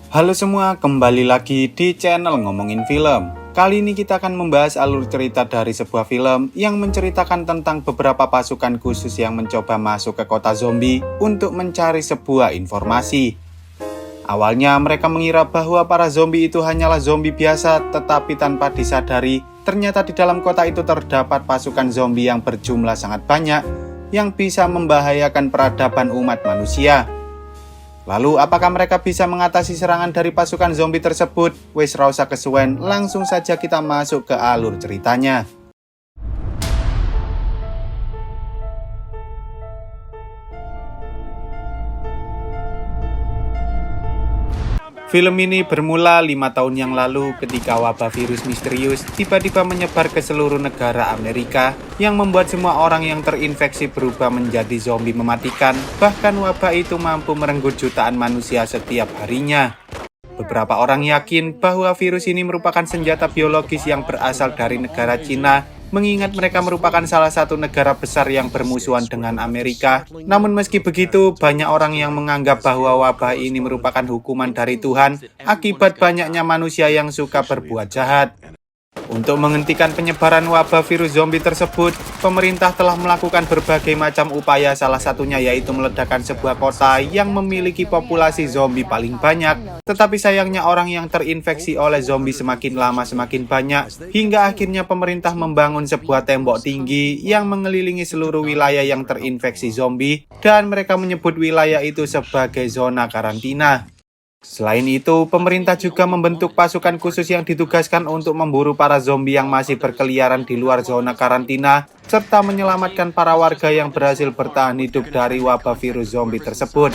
Halo semua, kembali lagi di channel Ngomongin Film. Kali ini kita akan membahas alur cerita dari sebuah film yang menceritakan tentang beberapa pasukan khusus yang mencoba masuk ke kota zombie untuk mencari sebuah informasi. Awalnya mereka mengira bahwa para zombie itu hanyalah zombie biasa, tetapi tanpa disadari, ternyata di dalam kota itu terdapat pasukan zombie yang berjumlah sangat banyak yang bisa membahayakan peradaban umat manusia. Lalu apakah mereka bisa mengatasi serangan dari pasukan zombie tersebut? Wes ra usah kesuwen, langsung saja kita masuk ke alur ceritanya. Film ini bermula 5 tahun yang lalu ketika wabah virus misterius tiba-tiba menyebar ke seluruh negara Amerika yang membuat semua orang yang terinfeksi berubah menjadi zombie mematikan. Bahkan wabah itu mampu merenggut jutaan manusia setiap harinya. Beberapa orang yakin bahwa virus ini merupakan senjata biologis yang berasal dari negara Cina, mengingat mereka merupakan salah satu negara besar yang bermusuhan dengan Amerika. Namun meski begitu, banyak orang yang menganggap bahwa wabah ini merupakan hukuman dari Tuhan akibat banyaknya manusia yang suka berbuat jahat. Untuk menghentikan penyebaran wabah virus zombie tersebut, pemerintah telah melakukan berbagai macam upaya, salah satunya yaitu meledakkan sebuah kota yang memiliki populasi zombie paling banyak. Tetapi sayangnya orang yang terinfeksi oleh zombie semakin lama semakin banyak, hingga akhirnya pemerintah membangun sebuah tembok tinggi yang mengelilingi seluruh wilayah yang terinfeksi zombie, dan mereka menyebut wilayah itu sebagai zona karantina. Selain itu, pemerintah juga membentuk pasukan khusus yang ditugaskan untuk memburu para zombie yang masih berkeliaran di luar zona karantina, serta menyelamatkan para warga yang berhasil bertahan hidup dari wabah virus zombie tersebut.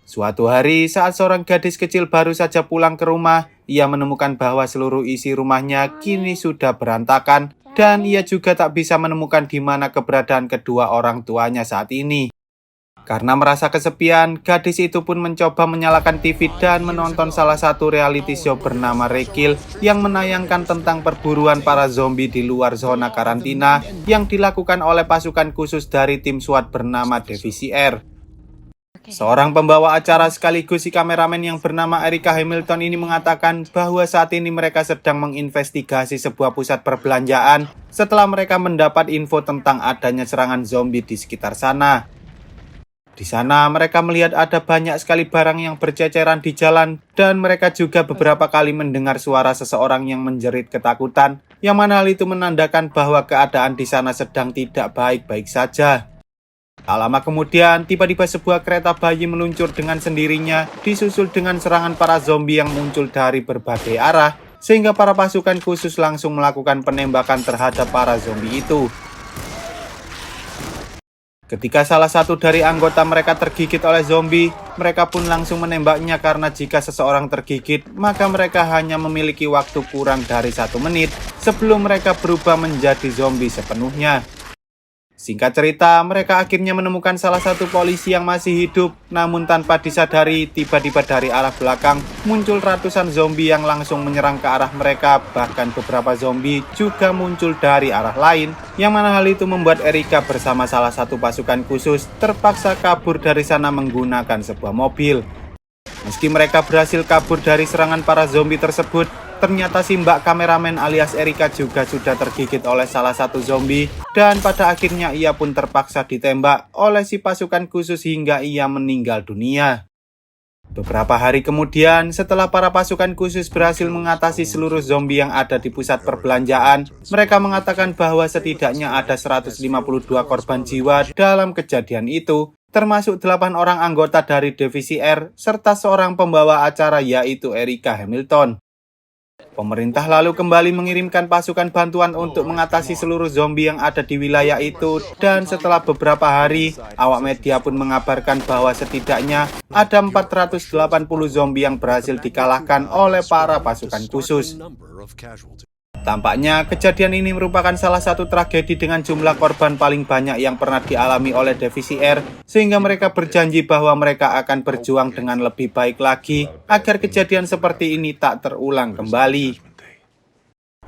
Suatu hari, saat seorang gadis kecil baru saja pulang ke rumah, ia menemukan bahwa seluruh isi rumahnya kini sudah berantakan, dan ia juga tak bisa menemukan di mana keberadaan kedua orang tuanya saat ini. Karena merasa kesepian, gadis itu pun mencoba menyalakan TV dan menonton salah satu reality show bernama Rekil yang menayangkan tentang perburuan para zombie di luar zona karantina yang dilakukan oleh pasukan khusus dari tim SWAT bernama Divisi R. Seorang pembawa acara sekaligus si kameramen yang bernama Erika Hamilton ini mengatakan bahwa saat ini mereka sedang menginvestigasi sebuah pusat perbelanjaan setelah mereka mendapat info tentang adanya serangan zombie di sekitar sana. Di sana mereka melihat ada banyak sekali barang yang berceceran di jalan, dan mereka juga beberapa kali mendengar suara seseorang yang menjerit ketakutan, yang mana hal itu menandakan bahwa keadaan di sana sedang tidak baik-baik saja. Tak lama kemudian, tiba-tiba sebuah kereta bayi meluncur dengan sendirinya, disusul dengan serangan para zombie yang muncul dari berbagai arah, sehingga para pasukan khusus langsung melakukan penembakan terhadap para zombie itu. Ketika salah satu dari anggota mereka tergigit oleh zombie, mereka pun langsung menembaknya karena jika seseorang tergigit, maka mereka hanya memiliki waktu kurang dari 1 menit sebelum mereka berubah menjadi zombie sepenuhnya. Singkat cerita, mereka akhirnya menemukan salah satu polisi yang masih hidup, namun tanpa disadari, tiba-tiba dari arah belakang muncul ratusan zombie yang langsung menyerang ke arah mereka. Bahkan beberapa zombie juga muncul dari arah lain, yang mana hal itu membuat Erika bersama salah satu pasukan khusus terpaksa kabur dari sana menggunakan sebuah mobil. Meski mereka berhasil kabur dari serangan para zombie tersebut, ternyata si mbak kameramen alias Erika juga sudah tergigit oleh salah satu zombie, dan pada akhirnya ia pun terpaksa ditembak oleh si pasukan khusus hingga ia meninggal dunia. Beberapa hari kemudian, setelah para pasukan khusus berhasil mengatasi seluruh zombie yang ada di pusat perbelanjaan, mereka mengatakan bahwa setidaknya ada 152 korban jiwa dalam kejadian itu, termasuk 8 orang anggota dari Divisi R, serta seorang pembawa acara yaitu Erika Hamilton. Pemerintah lalu kembali mengirimkan pasukan bantuan untuk mengatasi seluruh zombie yang ada di wilayah itu, dan setelah beberapa hari, awak media pun mengabarkan bahwa setidaknya ada 480 zombie yang berhasil dikalahkan oleh para pasukan khusus. Tampaknya kejadian ini merupakan salah satu tragedi dengan jumlah korban paling banyak yang pernah dialami oleh Divisi R, sehingga mereka berjanji bahwa mereka akan berjuang dengan lebih baik lagi agar kejadian seperti ini tak terulang kembali.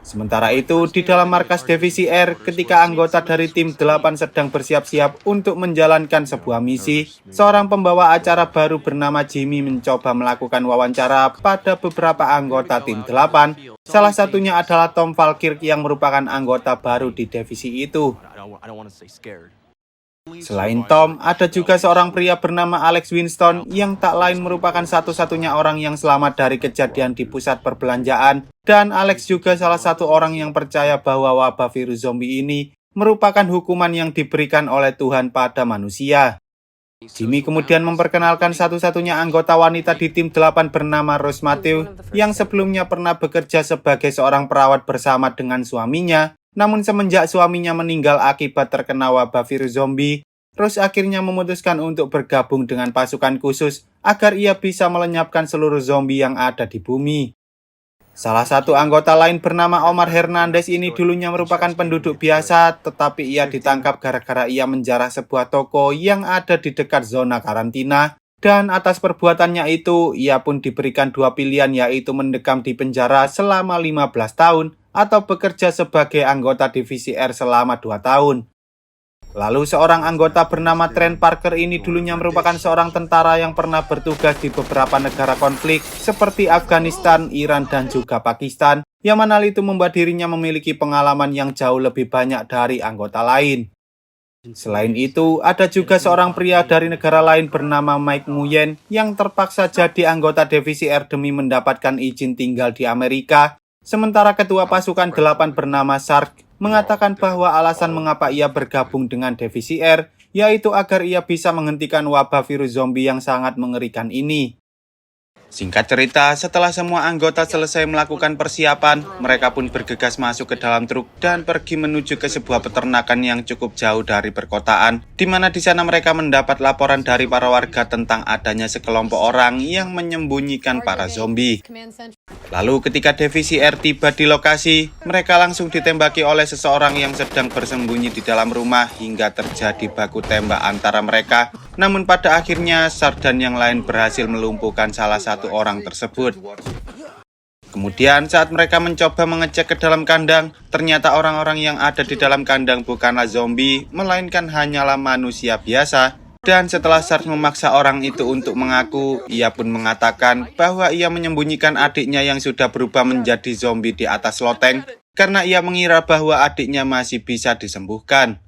Sementara itu, di dalam markas divisi R, ketika anggota dari tim 8 sedang bersiap-siap untuk menjalankan sebuah misi, seorang pembawa acara baru bernama Jimmy mencoba melakukan wawancara pada beberapa anggota tim 8. Salah satunya adalah Tom Falkirk yang merupakan anggota baru di divisi itu. Selain Tom, ada juga seorang pria bernama Alex Winston yang tak lain merupakan satu-satunya orang yang selamat dari kejadian di pusat perbelanjaan. Dan Alex juga salah satu orang yang percaya bahwa wabah virus zombie ini merupakan hukuman yang diberikan oleh Tuhan pada manusia. Jimmy kemudian memperkenalkan satu-satunya anggota wanita di tim 8 bernama Rose Matthew yang sebelumnya pernah bekerja sebagai seorang perawat bersama dengan suaminya. Namun semenjak suaminya meninggal akibat terkena wabah virus zombie, Rose akhirnya memutuskan untuk bergabung dengan pasukan khusus agar ia bisa melenyapkan seluruh zombie yang ada di bumi. Salah satu anggota lain bernama Omar Hernandez ini dulunya merupakan penduduk biasa, tetapi ia ditangkap gara-gara ia menjarah sebuah toko yang ada di dekat zona karantina. Dan atas perbuatannya itu, ia pun diberikan dua pilihan, yaitu mendekam di penjara selama 15 tahun atau bekerja sebagai anggota divisi R selama 2 tahun. Lalu seorang anggota bernama Trent Parker ini dulunya merupakan seorang tentara yang pernah bertugas di beberapa negara konflik seperti Afghanistan, Iran, dan juga Pakistan, yang mana itu membuat dirinya memiliki pengalaman yang jauh lebih banyak dari anggota lain. Selain itu, ada juga seorang pria dari negara lain bernama Mike Nguyen yang terpaksa jadi anggota divisi R demi mendapatkan izin tinggal di Amerika. Sementara ketua pasukan 8 bernama Sark mengatakan bahwa alasan mengapa ia bergabung dengan divisi R yaitu agar ia bisa menghentikan wabah virus zombie yang sangat mengerikan ini. Singkat cerita, setelah semua anggota selesai melakukan persiapan, mereka pun bergegas masuk ke dalam truk dan pergi menuju ke sebuah peternakan yang cukup jauh dari perkotaan, di mana di sana mereka mendapat laporan dari para warga tentang adanya sekelompok orang yang menyembunyikan para zombie. Lalu ketika divisi R tiba di lokasi, mereka langsung ditembaki oleh seseorang yang sedang bersembunyi di dalam rumah hingga terjadi baku tembak antara mereka. Namun pada akhirnya, Sark dan yang lain berhasil melumpuhkan salah satu orang tersebut. Kemudian saat mereka mencoba mengecek ke dalam kandang, ternyata orang-orang yang ada di dalam kandang bukanlah zombie, melainkan hanyalah manusia biasa. Dan setelah Sark memaksa orang itu untuk mengaku, ia pun mengatakan bahwa ia menyembunyikan adiknya yang sudah berubah menjadi zombie di atas loteng karena ia mengira bahwa adiknya masih bisa disembuhkan.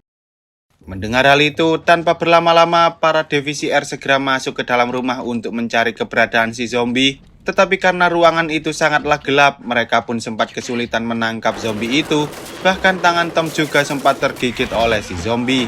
Mendengar hal itu, tanpa berlama-lama, para divisi R segera masuk ke dalam rumah untuk mencari keberadaan si zombie. Tetapi karena ruangan itu sangatlah gelap, mereka pun sempat kesulitan menangkap zombie itu. Bahkan tangan Tom juga sempat tergigit oleh si zombie.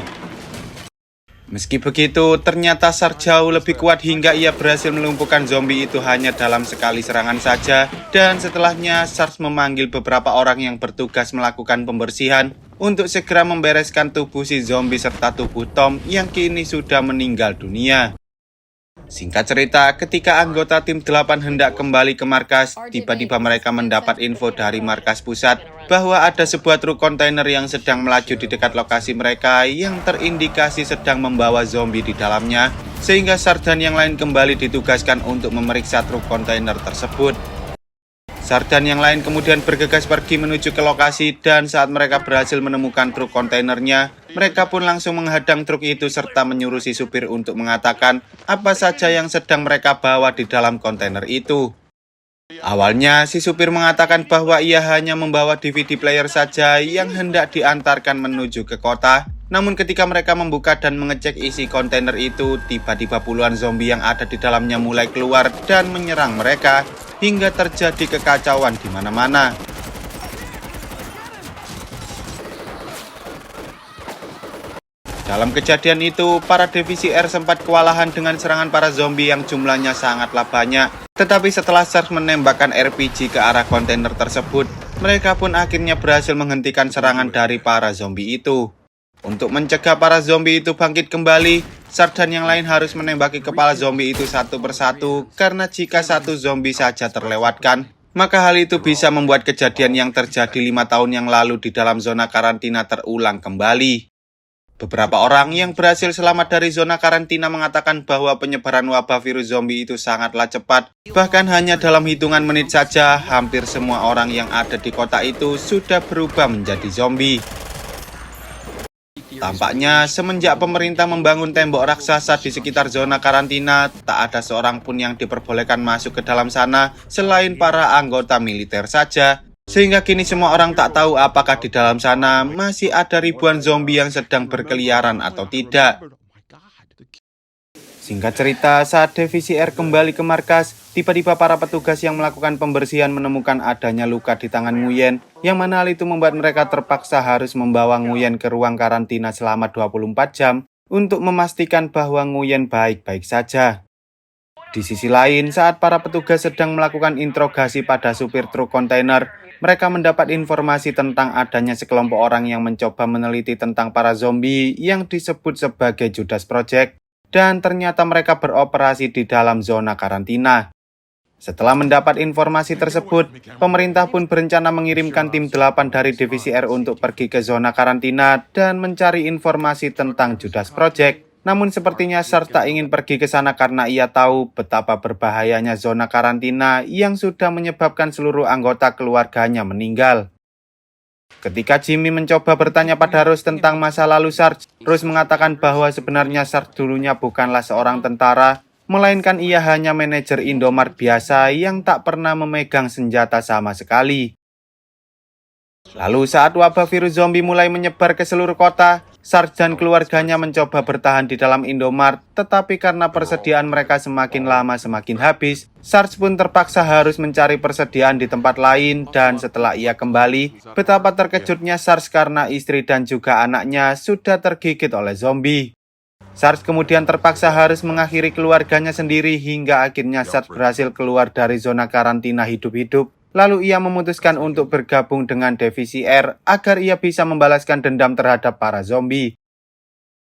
Meski begitu, ternyata Sark jauh lebih kuat hingga ia berhasil melumpuhkan zombie itu hanya dalam sekali serangan saja. Dan setelahnya, Sark memanggil beberapa orang yang bertugas melakukan pembersihan untuk segera membereskan tubuh si zombie serta tubuh Tom yang kini sudah meninggal dunia. Singkat cerita, ketika anggota tim 8 hendak kembali ke markas, tiba-tiba mereka mendapat info dari markas pusat bahwa ada sebuah truk kontainer yang sedang melaju di dekat lokasi mereka yang terindikasi sedang membawa zombie di dalamnya, sehingga Sark dan yang lain kembali ditugaskan untuk memeriksa truk kontainer tersebut. Sark dan yang lain kemudian bergegas pergi menuju ke lokasi dan saat mereka berhasil menemukan truk kontainernya, mereka pun langsung menghadang truk itu serta menyuruh si supir untuk mengatakan apa saja yang sedang mereka bawa di dalam kontainer itu. Awalnya, si supir mengatakan bahwa ia hanya membawa DVD player saja yang hendak diantarkan menuju ke kota. Namun ketika mereka membuka dan mengecek isi kontainer itu, tiba-tiba puluhan zombie yang ada di dalamnya mulai keluar dan menyerang mereka, hingga terjadi kekacauan di mana-mana. Dalam kejadian itu, para divisi R sempat kewalahan dengan serangan para zombie yang jumlahnya sangatlah banyak. Tetapi setelah Sark menembakkan RPG ke arah kontainer tersebut, mereka pun akhirnya berhasil menghentikan serangan dari para zombie itu. Untuk mencegah para zombie itu bangkit kembali, Sark dan yang lain harus menembaki kepala zombie itu satu persatu, karena jika satu zombie saja terlewatkan, maka hal itu bisa membuat kejadian yang terjadi 5 tahun yang lalu di dalam zona karantina terulang kembali. Beberapa orang yang berhasil selamat dari zona karantina mengatakan bahwa penyebaran wabah virus zombie itu sangatlah cepat. Bahkan hanya dalam hitungan menit saja, hampir semua orang yang ada di kota itu sudah berubah menjadi zombie. Tampaknya semenjak pemerintah membangun tembok raksasa di sekitar zona karantina, tak ada seorang pun yang diperbolehkan masuk ke dalam sana selain para anggota militer saja. Sehingga kini semua orang tak tahu apakah di dalam sana masih ada ribuan zombie yang sedang berkeliaran atau tidak. Singkat cerita, saat divisi R kembali ke markas, tiba-tiba para petugas yang melakukan pembersihan menemukan adanya luka di tangan Nguyen, yang mana hal itu membuat mereka terpaksa harus membawa Nguyen ke ruang karantina selama 24 jam untuk memastikan bahwa Nguyen baik-baik saja. Di sisi lain, saat para petugas sedang melakukan interogasi pada supir truk kontainer, mereka mendapat informasi tentang adanya sekelompok orang yang mencoba meneliti tentang para zombie yang disebut sebagai Judas Project, dan ternyata mereka beroperasi di dalam zona karantina. Setelah mendapat informasi tersebut, pemerintah pun berencana mengirimkan tim 8 dari divisi R untuk pergi ke zona karantina dan mencari informasi tentang Judas Project. Namun sepertinya SARS tak ingin pergi ke sana karena ia tahu betapa berbahayanya zona karantina yang sudah menyebabkan seluruh anggota keluarganya meninggal. Ketika Jimmy mencoba bertanya pada Rose tentang masa lalu SARS, Rose mengatakan bahwa sebenarnya SARS dulunya bukanlah seorang tentara, melainkan ia hanya manajer Indomart biasa yang tak pernah memegang senjata sama sekali. Lalu saat wabah virus zombie mulai menyebar ke seluruh kota, SARS dan keluarganya mencoba bertahan di dalam Indomart, tetapi karena persediaan mereka semakin lama semakin habis, SARS pun terpaksa harus mencari persediaan di tempat lain, dan setelah ia kembali, betapa terkejutnya SARS karena istri dan juga anaknya sudah tergigit oleh zombie. SARS kemudian terpaksa harus mengakhiri keluarganya sendiri hingga akhirnya SARS berhasil keluar dari zona karantina hidup-hidup. Lalu ia memutuskan untuk bergabung dengan divisi R agar ia bisa membalaskan dendam terhadap para zombie.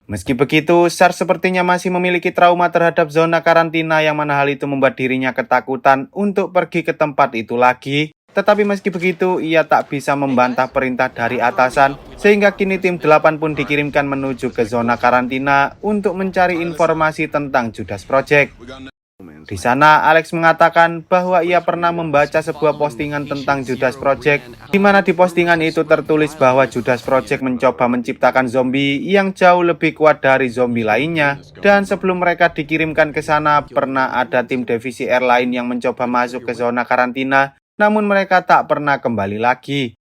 Meski begitu, SARS sepertinya masih memiliki trauma terhadap zona karantina yang mana hal itu membuat dirinya ketakutan untuk pergi ke tempat itu lagi. Tetapi meski begitu, ia tak bisa membantah perintah dari atasan, sehingga kini tim 8 pun dikirimkan menuju ke zona karantina untuk mencari informasi tentang Judas Project. Di sana, Alex mengatakan bahwa ia pernah membaca sebuah postingan tentang Judas Project, di mana di postingan itu tertulis bahwa Judas Project mencoba menciptakan zombie yang jauh lebih kuat dari zombie lainnya, dan sebelum mereka dikirimkan ke sana, pernah ada tim divisi R lain yang mencoba masuk ke zona karantina, namun mereka tak pernah kembali lagi.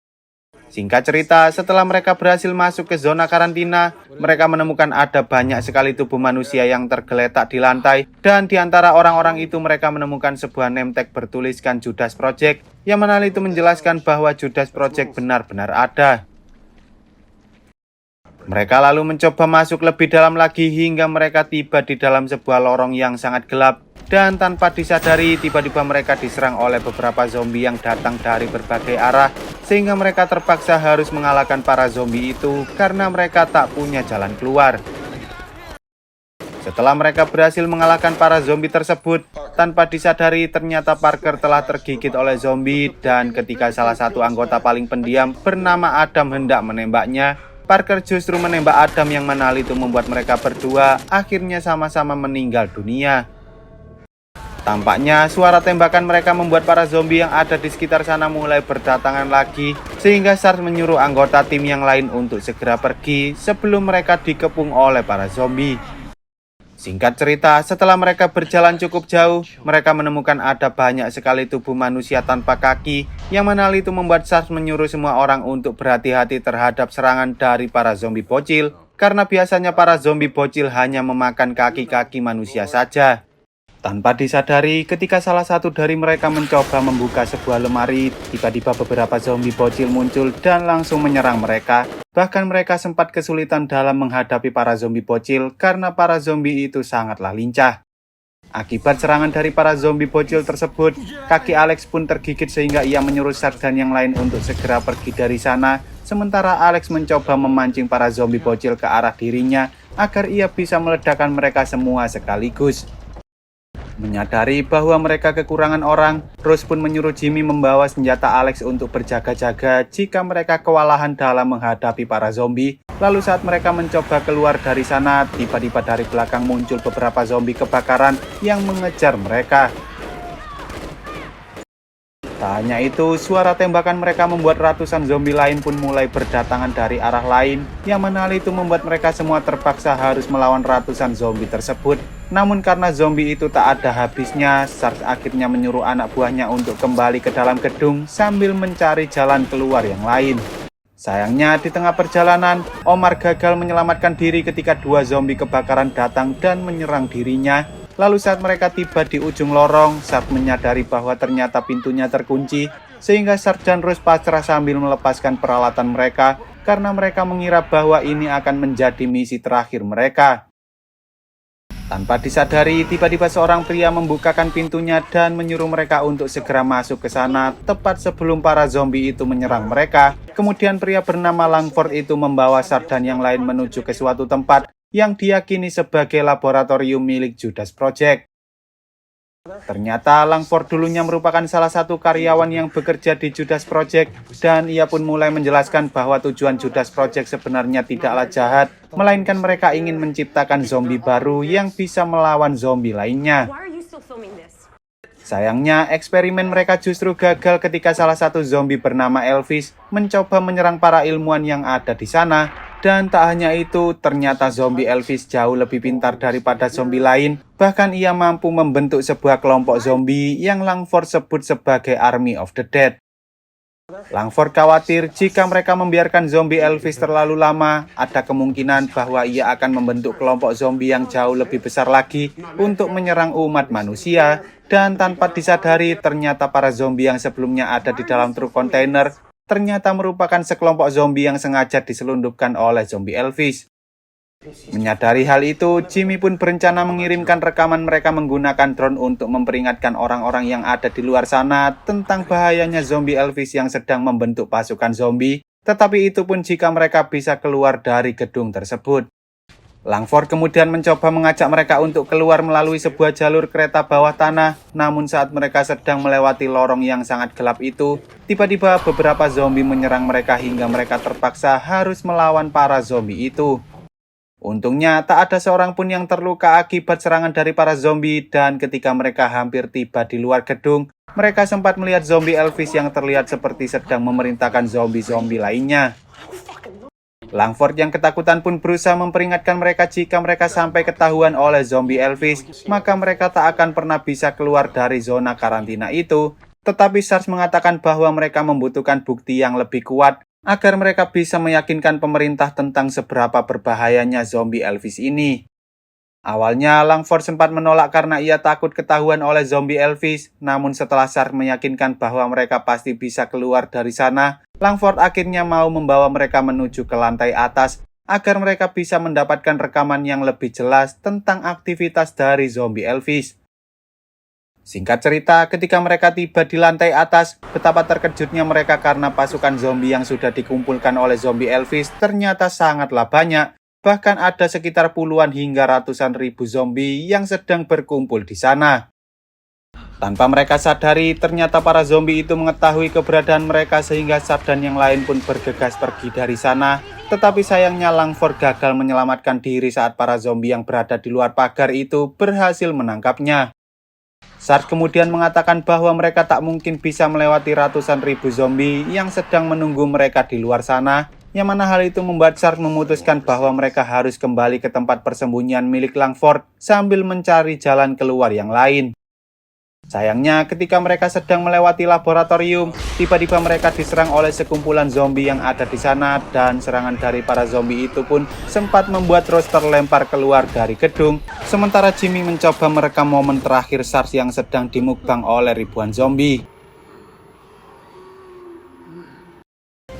Singkat cerita, setelah mereka berhasil masuk ke zona karantina, mereka menemukan ada banyak sekali tubuh manusia yang tergeletak di lantai, dan di antara orang-orang itu mereka menemukan sebuah name tag bertuliskan Judas Project, yang mana itu menjelaskan bahwa Judas Project benar-benar ada. Mereka lalu mencoba masuk lebih dalam lagi hingga mereka tiba di dalam sebuah lorong yang sangat gelap, dan tanpa disadari tiba-tiba mereka diserang oleh beberapa zombie yang datang dari berbagai arah, sehingga mereka terpaksa harus mengalahkan para zombie itu karena mereka tak punya jalan keluar. Setelah mereka berhasil mengalahkan para zombie tersebut, tanpa disadari ternyata Parker telah tergigit oleh zombie, dan ketika salah satu anggota paling pendiam bernama Adam hendak menembaknya, Parker justru menembak Adam yang mana hal itu membuat mereka berdua akhirnya sama-sama meninggal dunia. Tampaknya suara tembakan mereka membuat para zombie yang ada di sekitar sana mulai berdatangan lagi, sehingga SARS menyuruh anggota tim yang lain untuk segera pergi sebelum mereka dikepung oleh para zombie. Singkat cerita, setelah mereka berjalan cukup jauh, mereka menemukan ada banyak sekali tubuh manusia tanpa kaki, yang mana hal itu membuat SARS menyuruh semua orang untuk berhati-hati terhadap serangan dari para zombie bocil, karena biasanya para zombie bocil hanya memakan kaki-kaki manusia saja. Tanpa disadari, ketika salah satu dari mereka mencoba membuka sebuah lemari, tiba-tiba beberapa zombie bocil muncul dan langsung menyerang mereka. Bahkan mereka sempat kesulitan dalam menghadapi para zombie bocil karena para zombie itu sangatlah lincah. Akibat serangan dari para zombie bocil tersebut, kaki Alex pun tergigit sehingga ia menyuruh SARS dan yang lain untuk segera pergi dari sana. Sementara Alex mencoba memancing para zombie bocil ke arah dirinya agar ia bisa meledakkan mereka semua sekaligus. Menyadari bahwa mereka kekurangan orang, Rose pun menyuruh Jimmy membawa senjata Alex untuk berjaga-jaga jika mereka kewalahan dalam menghadapi para zombie. Lalu saat mereka mencoba keluar dari sana, tiba-tiba dari belakang muncul beberapa zombie kebakaran yang mengejar mereka. Tak hanya itu, suara tembakan mereka membuat ratusan zombie lain pun mulai berdatangan dari arah lain, yang mana hal itu membuat mereka semua terpaksa harus melawan ratusan zombie tersebut. Namun karena zombie itu tak ada habisnya, Sarge akhirnya menyuruh anak buahnya untuk kembali ke dalam gedung sambil mencari jalan keluar yang lain. Sayangnya di tengah perjalanan, Omar gagal menyelamatkan diri ketika dua zombie kebakaran datang dan menyerang dirinya. Lalu saat mereka tiba di ujung lorong, Sarge menyadari bahwa ternyata pintunya terkunci, sehingga Sarge dan Rose pasrah sambil melepaskan peralatan mereka karena mereka mengira bahwa ini akan menjadi misi terakhir mereka. Tanpa disadari, tiba-tiba seorang pria membukakan pintunya dan menyuruh mereka untuk segera masuk ke sana tepat sebelum para zombie itu menyerang mereka. Kemudian pria bernama Langford itu membawa Sarge dan yang lain menuju ke suatu tempat yang diyakini sebagai laboratorium milik Judas Project. Ternyata Langford dulunya merupakan salah satu karyawan yang bekerja di Judas Project, dan ia pun mulai menjelaskan bahwa tujuan Judas Project sebenarnya tidaklah jahat, melainkan mereka ingin menciptakan zombie baru yang bisa melawan zombie lainnya. Sayangnya, eksperimen mereka justru gagal ketika salah satu zombie bernama Elvis mencoba menyerang para ilmuwan yang ada di sana. Dan tak hanya itu, ternyata zombie Elvis jauh lebih pintar daripada zombie lain. Bahkan ia mampu membentuk sebuah kelompok zombie yang Langford sebut sebagai Army of the Dead. Langford khawatir jika mereka membiarkan zombie Elvis terlalu lama, ada kemungkinan bahwa ia akan membentuk kelompok zombie yang jauh lebih besar lagi untuk menyerang umat manusia. Dan tanpa disadari, ternyata para zombie yang sebelumnya ada di dalam truk kontainer ternyata merupakan sekelompok zombie yang sengaja diselundupkan oleh zombie Elvis. Menyadari hal itu, Jimmy pun berencana mengirimkan rekaman mereka menggunakan drone untuk memperingatkan orang-orang yang ada di luar sana tentang bahayanya zombie Elvis yang sedang membentuk pasukan zombie, tetapi itu pun jika mereka bisa keluar dari gedung tersebut. Langford kemudian mencoba mengajak mereka untuk keluar melalui sebuah jalur kereta bawah tanah, namun saat mereka sedang melewati lorong yang sangat gelap itu, tiba-tiba beberapa zombie menyerang mereka hingga mereka terpaksa harus melawan para zombie itu. Untungnya tak ada seorang pun yang terluka akibat serangan dari para zombie, dan ketika mereka hampir tiba di luar gedung, mereka sempat melihat zombie Elvis yang terlihat seperti sedang memerintahkan zombie-zombie lainnya. Langford yang ketakutan pun berusaha memperingatkan mereka jika mereka sampai ketahuan oleh zombie Elvis, maka mereka tak akan pernah bisa keluar dari zona karantina itu. Tetapi Sarge mengatakan bahwa mereka membutuhkan bukti yang lebih kuat agar mereka bisa meyakinkan pemerintah tentang seberapa berbahayanya zombie Elvis ini. Awalnya Langford sempat menolak karena ia takut ketahuan oleh zombie Elvis, namun setelah Sarge meyakinkan bahwa mereka pasti bisa keluar dari sana, Langford akhirnya mau membawa mereka menuju ke lantai atas agar mereka bisa mendapatkan rekaman yang lebih jelas tentang aktivitas dari zombie Elvis. Singkat cerita, ketika mereka tiba di lantai atas, betapa terkejutnya mereka karena pasukan zombie yang sudah dikumpulkan oleh zombie Elvis ternyata sangatlah banyak. Bahkan ada sekitar puluhan hingga ratusan ribu zombie yang sedang berkumpul di sana. Tanpa mereka sadari, ternyata para zombie itu mengetahui keberadaan mereka sehingga Sarge dan yang lain pun bergegas pergi dari sana. Tetapi sayangnya Langford gagal menyelamatkan diri saat para zombie yang berada di luar pagar itu berhasil menangkapnya. Sarge kemudian mengatakan bahwa mereka tak mungkin bisa melewati ratusan ribu zombie yang sedang menunggu mereka di luar sana, yang mana hal itu membuat Sarge memutuskan bahwa mereka harus kembali ke tempat persembunyian milik Langford sambil mencari jalan keluar yang lain. Sayangnya, ketika mereka sedang melewati laboratorium, tiba-tiba mereka diserang oleh sekumpulan zombie yang ada di sana, dan serangan dari para zombie itu pun sempat membuat Rose terlempar keluar dari gedung, sementara Jimmy mencoba merekam momen terakhir Sarge yang sedang dimukbang oleh ribuan zombie.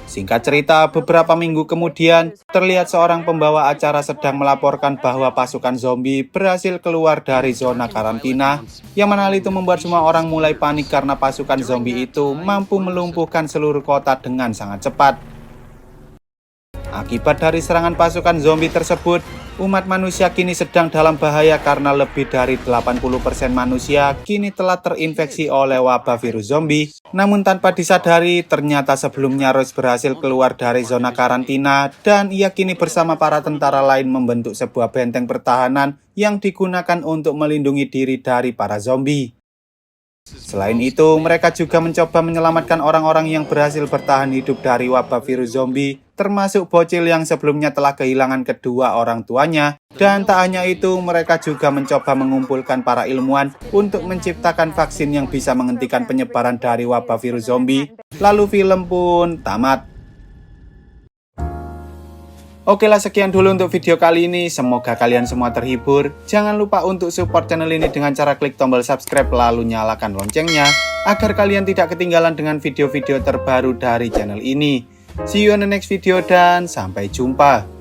Singkat cerita, beberapa minggu kemudian, terlihat seorang pembawa acara sedang melaporkan bahwa pasukan zombie berhasil keluar dari zona karantina, yang mana hal itu membuat semua orang mulai panik karena pasukan zombie itu mampu melumpuhkan seluruh kota dengan sangat cepat. Akibat dari serangan pasukan zombie tersebut, Umat manusia kini sedang dalam bahaya karena lebih dari 80% manusia kini telah terinfeksi oleh wabah virus zombie. Namun tanpa disadari, ternyata sebelumnya Rose berhasil keluar dari zona karantina dan ia kini bersama para tentara lain membentuk sebuah benteng pertahanan yang digunakan untuk melindungi diri dari para zombie. Selain itu, mereka juga mencoba menyelamatkan orang-orang yang berhasil bertahan hidup dari wabah virus zombie, termasuk bocil yang sebelumnya telah kehilangan kedua orang tuanya. Dan tak hanya itu, mereka juga mencoba mengumpulkan para ilmuwan untuk menciptakan vaksin yang bisa menghentikan penyebaran dari wabah virus zombie. Lalu film pun tamat. Oke lah, sekian dulu untuk video kali ini. Semoga kalian semua terhibur. Jangan lupa untuk support channel ini dengan cara klik tombol subscribe lalu nyalakan loncengnya agar kalian tidak ketinggalan dengan video-video terbaru dari channel ini. See you on the next video dan sampai jumpa.